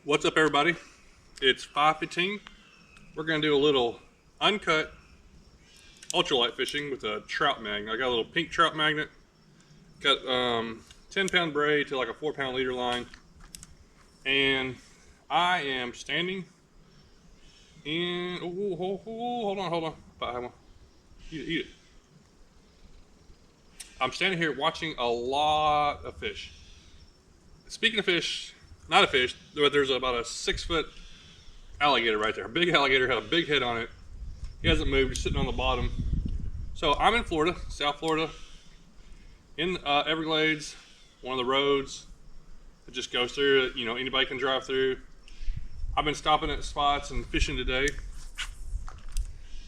What's up, everybody? It's 5:15. We're gonna do a little uncut ultralight fishing with a trout magnet. I got a little pink trout magnet. Got 10-pound braid to like a 4-pound leader line, and I am standing in. Hold on. Eat it. I'm standing here watching a lot of fish. Speaking of fish, not a fish, but there's about a 6-foot alligator right there. A big alligator, had a big head on it. He hasn't moved, he's sitting on the bottom. So I'm in Florida, South Florida, in Everglades, one of the roads that just goes through, anybody can drive through. I've been stopping at spots and fishing today,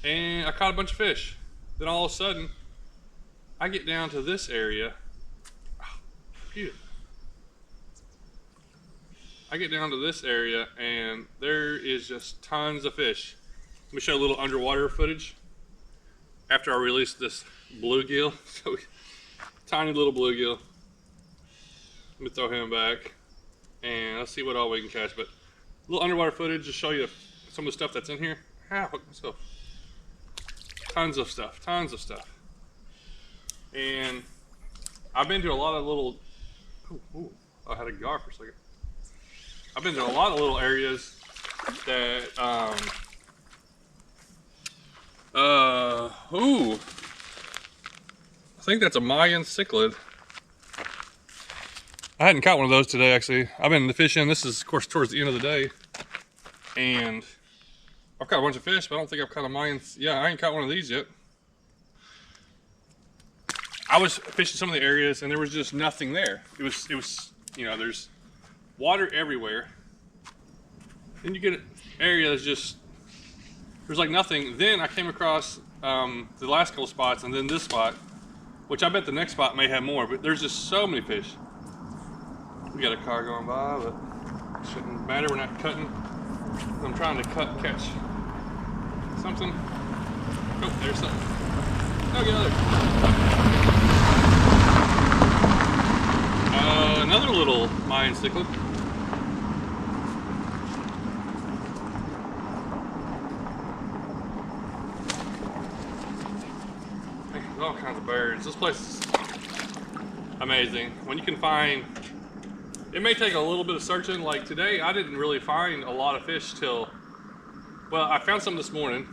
and I caught a bunch of fish. Then all of a sudden, I get down to this area. I get down to this area and there is just tons of fish. Let me show you a little underwater footage after I released this bluegill. So tiny little bluegill. Let me throw him back and let's see what all we can catch. But a little underwater footage to show you some of the stuff that's in here. Let's go. Tons of stuff. And I've been to a lot of little. I had a gar for a second. I've been to a lot of little areas that, I think that's a Mayan cichlid. I hadn't caught one of those today, actually. I've been fishing. This is, of course, towards the end of the day. And I've caught a bunch of fish, but I don't think I've caught a Mayan. Yeah, I ain't caught one of these yet. I was fishing some of the areas and there was just nothing there. It was, there's water everywhere. Then you get an area that's just, there's like nothing. Then I came across the last couple spots and then this spot, which I bet the next spot may have more, but there's just so many fish. We got a car going by, but it shouldn't matter. We're not cutting. I'm trying to catch something. Oh, there's something. Oh, get another. Another little Mayan cichlid. There's all kinds of birds. This place is amazing. When you can find, it may take a little bit of searching. Like today, I didn't really find a lot of fish till, well, I found some this morning.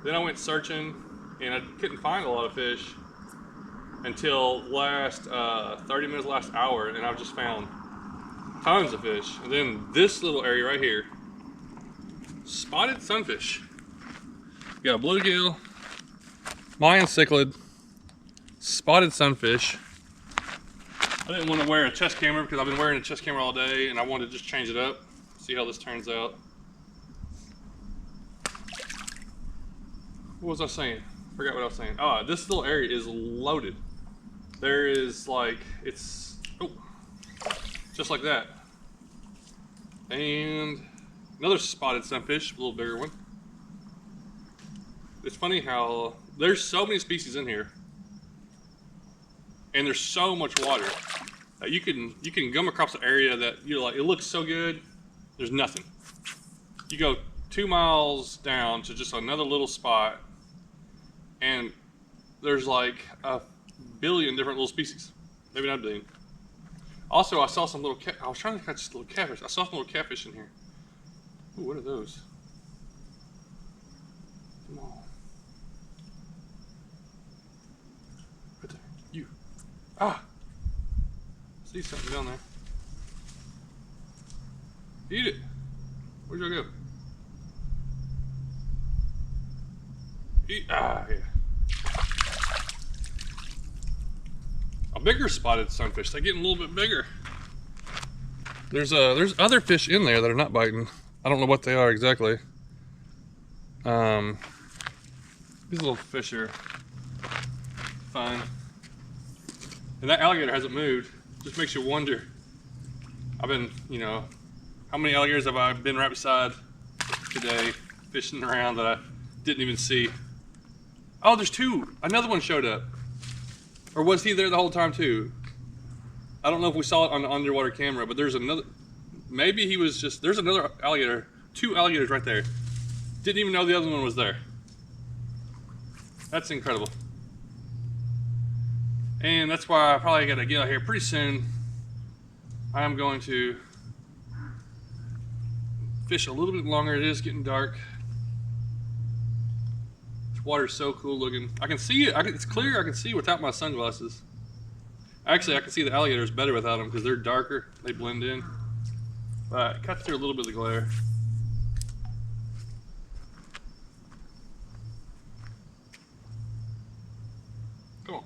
Then I went searching and I couldn't find a lot of fish until last 30 minutes, last hour, and I've just found tons of fish. And then this little area right here, spotted sunfish. You got a bluegill, Mayan cichlid, spotted sunfish. I didn't want to wear a chest camera because I've been wearing a chest camera all day, and I wanted to just change it up, see how this turns out. What was I saying? Forgot what I was saying. Oh, this little area is loaded. There is like, it's, just like that. And another spotted sunfish, a little bigger one. It's funny how there's so many species in here, and there's so much water that you can come across an area that you're like, it looks so good. There's nothing. You go 2 miles down to just another little spot, and there's like a billion different little species. Maybe not a billion. Also, I saw some little I was trying to catch little catfish. I saw some little catfish in here. Ooh, what are those? Come on. Right there. You. I see something down there. Eat it. Where'd you go? Eat. Yeah. A bigger spotted sunfish. They're getting a little bit bigger. There's other fish in there that are not biting. I don't know what they are exactly. These little fish are fine. And that alligator hasn't moved. Just makes you wonder. I've been, how many alligators have I been right beside today, fishing around that I didn't even see? Oh, there's two. Another one showed up. Or was he there the whole time too? I don't know if we saw it on the underwater camera, but there's another, maybe he was just, there's another alligator, 2 alligators right there. Didn't even know the other one was there. That's incredible. And that's why I probably gotta get out here pretty soon. I'm going to fish a little bit longer. It is getting dark. This water's so cool looking. I can see it. It's clear. I can see without my sunglasses. Actually, I can see the alligators better without them because they're darker. They blend in. But it cuts through a little bit of the glare. Come on.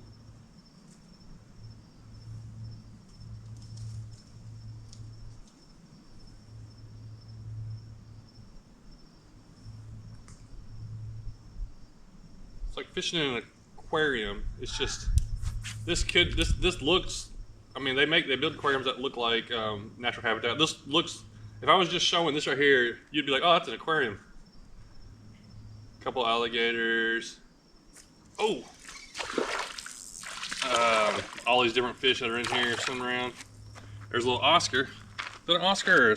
It's like fishing in an aquarium. It's just this looks. I mean, they build aquariums that look like natural habitat. This looks. If I was just showing this right here, you'd be like, "Oh, that's an aquarium." Couple alligators. Oh. All these different fish that are in here swimming around. There's a little Oscar. Is that an Oscar or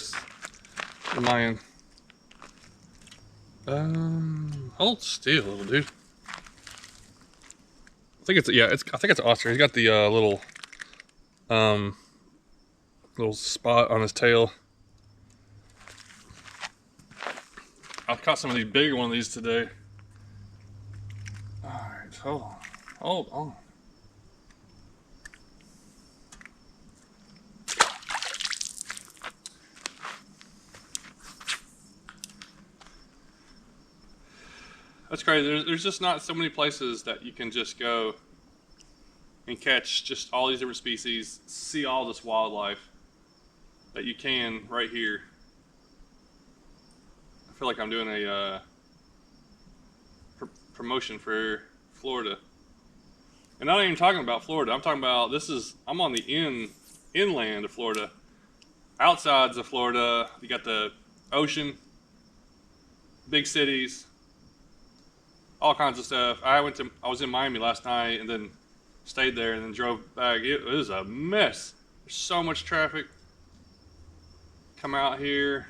am I in? Hold still, little dude. I think it's I think it's an Oscar. He's got the little spot on his tail. I caught some of these bigger one of these today. All right, hold on. That's crazy. There's just not so many places that you can just go and catch just all these different species, see all this wildlife that you can right here. I feel like I'm doing a promotion for Florida. And I'm not even talking about Florida. I'm talking about I'm on the inland of Florida. Outsides of Florida, you got the ocean, big cities, all kinds of stuff. I was in Miami last night and then stayed there and then drove back. It was a mess. There's so much traffic. Come out here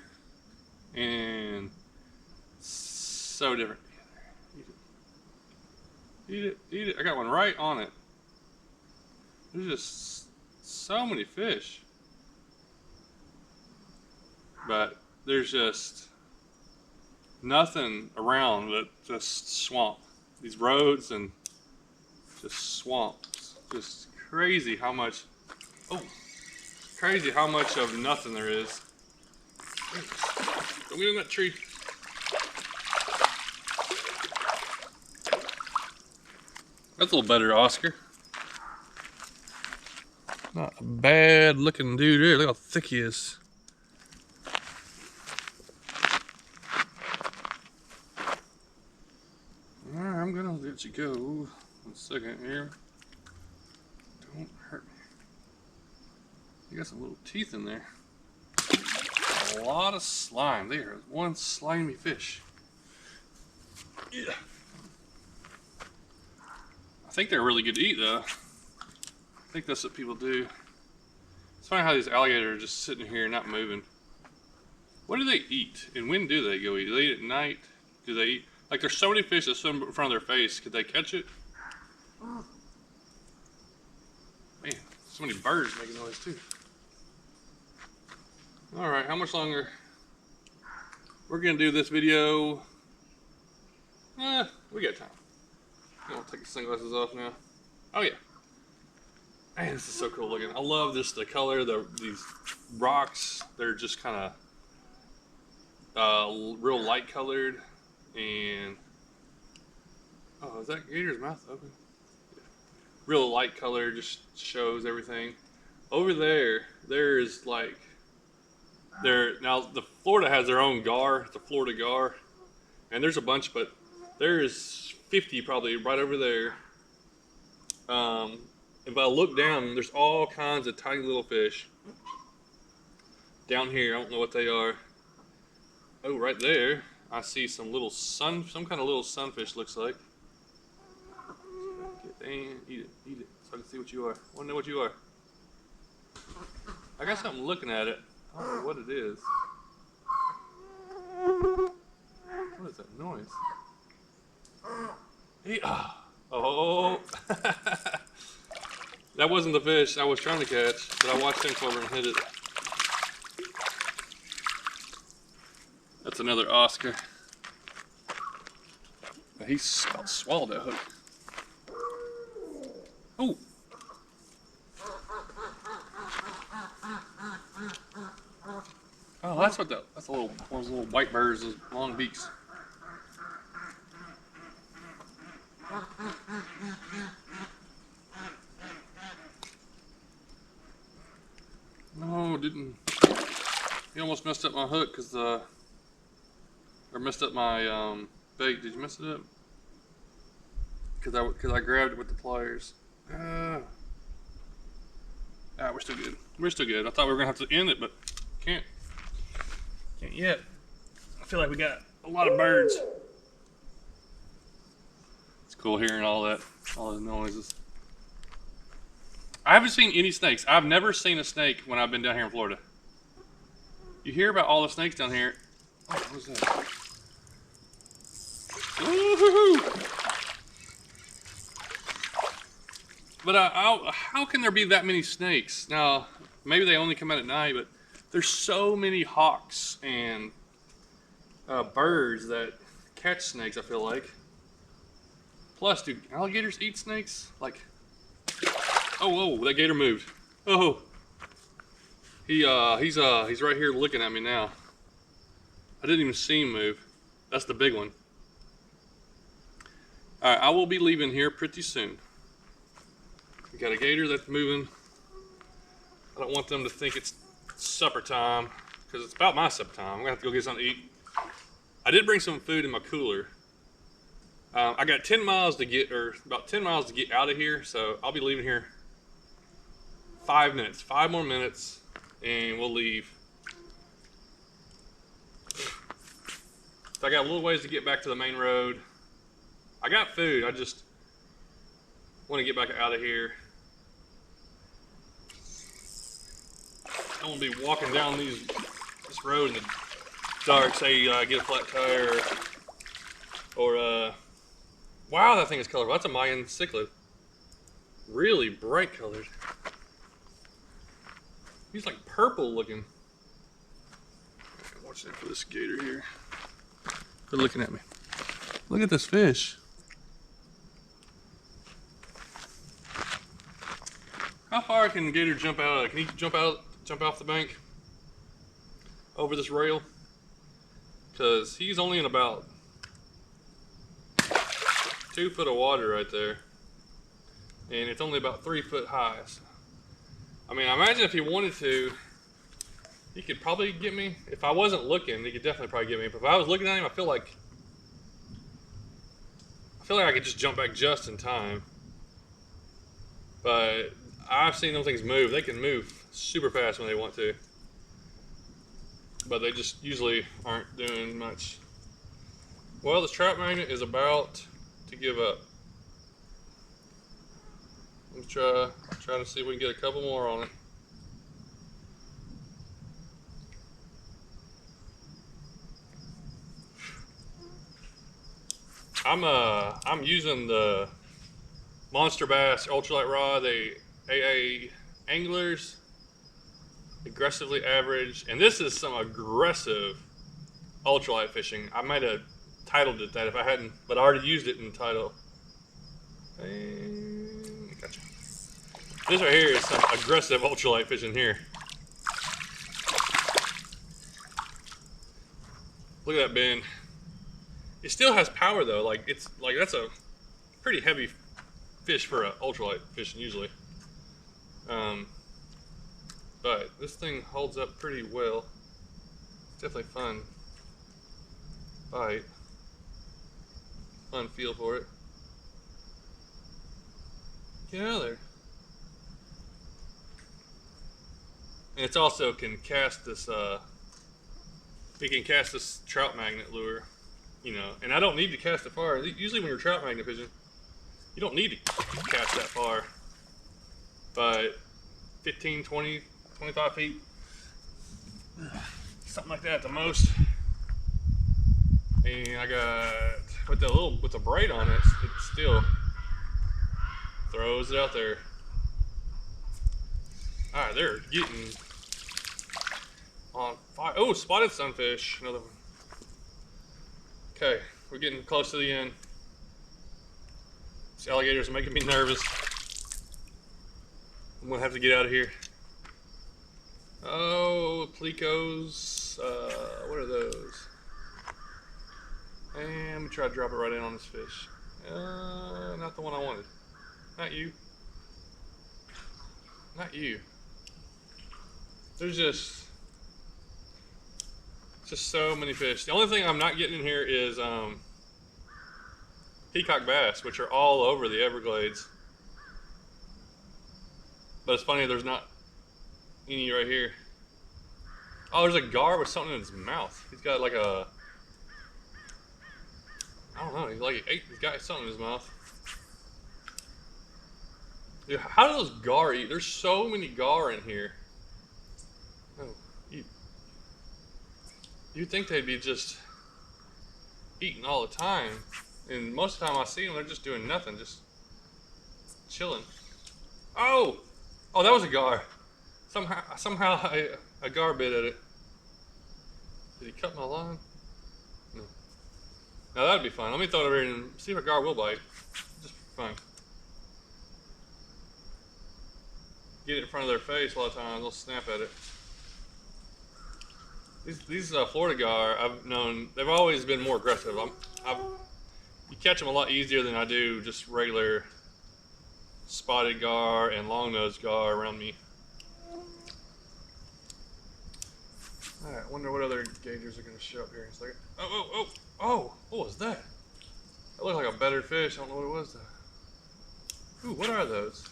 and so different. Eat it. I got one right on it. There's just so many fish. But there's just nothing around but just swamp. These roads and just swamps. Just crazy how much of nothing there is. Don't get in that tree. That's a little better, Oscar. Not a bad looking dude here. Look how thick he is. Alright, I'm gonna let you go. 1 second here. Don't hurt me. You got some little teeth in there. A lot of slime. There, one slimy fish. Yeah. I think they're really good to eat, though. I think that's what people do. It's funny how these alligators are just sitting here not moving. What do they eat? And when do they go eat? Do they eat at night? Do they eat? Like, there's so many fish that swim in front of their face. Could they catch it? Man, so many birds making noise, too. Alright, how much longer? We're going to do this video. We got time. I'm going to take the sunglasses off now. Oh, yeah. Man, this is so cool looking. I love the color, these rocks. They're just kind of real light colored. And, oh, is that gator's mouth open? Yeah. Real light color, just shows everything. Over there's like, now the Florida has their own gar, the Florida gar. And there's a bunch, but there's 50 probably right over there. If I look down, there's all kinds of tiny little fish. Down here, I don't know what they are. Oh, right there, I see some kind of little sunfish looks like. Eat it, so I can see what you are. I want to know what you are. I got something looking at it. I don't know what it is. What is that noise? Oh. That wasn't the fish I was trying to catch, but I watched him come over and hit it. That's another Oscar. He swallowed that hook. Oh. Oh, that's what that's one of those little white birds, those long beaks. No, didn't. He almost messed up my hook or messed up my bait. Did you mess it up? Because I grabbed it with the pliers. We're still good. We're still good. I thought we were gonna have to end it, but can't yet. I feel like we got a lot of birds. It's cool hearing all those noises. I haven't seen any snakes. I've never seen a snake when I've been down here in Florida. You hear about all the snakes down here. Oh, what was that? Woo-hoo-hoo. But how can there be that many snakes? Now, maybe they only come out at night, but there's so many hawks and birds that catch snakes, I feel like. Plus, do alligators eat snakes? Like, oh, that gator moved. Oh, he's right here looking at me now. I didn't even see him move. That's the big one. All right, I will be leaving here pretty soon. We got a gator that's moving. I don't want them to think it's supper time, because it's about my supper time. I'm gonna have to go get something to eat. I did bring some food in my cooler. I got 10 miles to get, or about 10 miles to get out of here, so I'll be leaving here 5 minutes, 5 more minutes, and we'll leave. So I got a little ways to get back to the main road. I got food, I just want to get back out of here. I won't be walking down this road in the dark, say get a flat tire, or wow, that thing is colorful. That's a Mayan cichlid. Really bright colored. He's like purple looking. Watch out for this gator here. Quit looking at me. Look at this fish. How far can the gator jump out? Can he jump off the bank over this rail? Because he's only in about 2 foot of water right there, and it's only about 3 foot high. So, I mean, I imagine if he wanted to, he could probably get me. If I wasn't looking, he could definitely probably get me. But if I was looking at him, I feel like I could just jump back just in time. But I've seen those things move. They can move super fast when they want to, but they just usually aren't doing much. Well, this trout magnet is about to give up. Let's try to see if we can get a couple more on it. I'm using the Monster Bass Ultralight rod, the AA Anglers, aggressively average, and this is some aggressive ultralight fishing. I might have titled it that if I hadn't, but I already used it in the title. And gotcha. This right here is some aggressive ultralight fishing here. Look at that bend. It still has power though. Like that's a pretty heavy fish for an ultralight fishing usually. But this thing holds up pretty well. It's definitely fun bite. Fun feel for it. Get out of there. And it's also can cast this it can cast this trout magnet lure, you know, and I don't need to cast it far. Usually when you're trout magnet fishing, you don't need to cast that far. But 15, 20, 25 feet, something like that at the most. And I got with the braid on it, it still throws it out there. All right, they're getting on fire. Oh, spotted sunfish, another one. Okay, we're getting close to the end. These alligators are making me nervous. I'm gonna have to get out of here. Oh, plecos. What are those? And let me try to drop it right in on this fish. Not the one I wanted. Not you. Not you. There's just so many fish. The only thing I'm not getting in here is peacock bass, which are all over the Everglades. But it's funny, there's not any right here. Oh, there's a gar with something in his mouth. He's got like a, I don't know, he's got something in his mouth. Dude, how do those gar eat? There's so many gar in here. Oh, you'd think they'd be just eating all the time. And most of the time I see them, they're just doing nothing, just chilling. Oh! Oh, that was a gar. Somehow a gar bit at it. Did he cut my line? No. Now that'd be fun. Let me throw it over here and see if a gar will bite. Just for fun. Get it in front of their face a lot of times, they'll snap at it. These Florida gar, I've known, they've always been more aggressive. You catch them a lot easier than I do just regular spotted gar and long-nosed gar around me. Alright, wonder what other gators are going to show up here in a second. Oh, what was that? That looked like a better fish. I don't know what it was though. Ooh, what are those?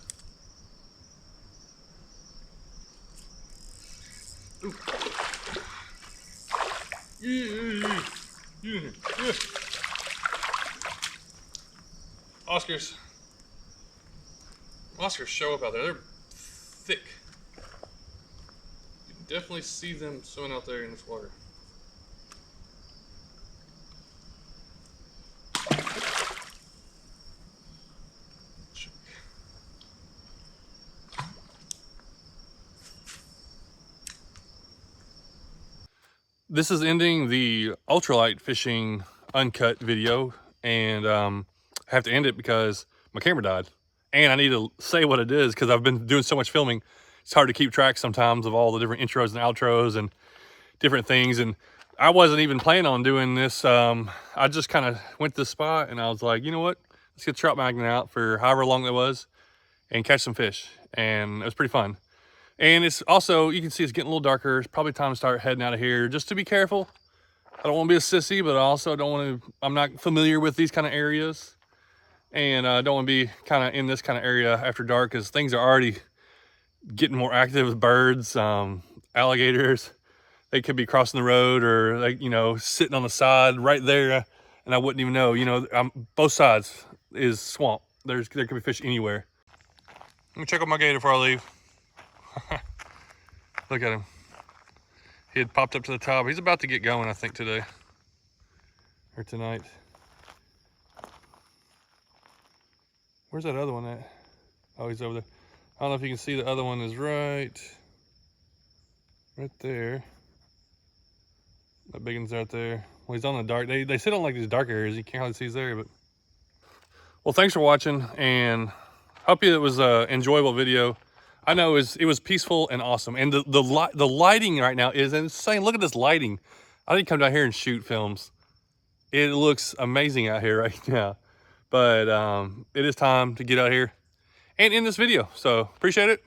Ooh. Yeah. Oscars show up out there. They're thick. You can definitely see them swimming out there in this water. This is ending the ultralight fishing uncut video, and I have to end it because my camera died. And I need to say what it is because I've been doing so much filming. It's hard to keep track sometimes of all the different intros and outros and different things. And I wasn't even planning on doing this. I just kind of went to the spot and I was like, you know what? Let's get the trout magnet out for however long that was and catch some fish. And it was pretty fun. And it's also, you can see it's getting a little darker. It's probably time to start heading out of here. Just to be careful. I don't want to be a sissy, but I also don't want to, I'm not familiar with these kind of areas. And I don't want to be kind of in this kind of area after dark because things are already getting more active with birds, alligators. They could be crossing the road or like, you know, sitting on the side right there. And I wouldn't even know, you know, both sides is swamp. There could be fish anywhere. Let me check out my gator before I leave. Look at him. He had popped up to the top. He's about to get going, I think, today or tonight. Where's that other one at? Oh, he's over there. I don't know if you can see the other one is right there. That big one's right there. Well, he's on the dark. They sit on like these dark areas. You can't hardly see he's there, but. Well, thanks for watching, and hope it was an enjoyable video. I know it was peaceful and awesome, and the lighting right now is insane. Look at this lighting. I didn't come down here and shoot films. It looks amazing out here right now, but it is time to get out here and end this video. So appreciate it.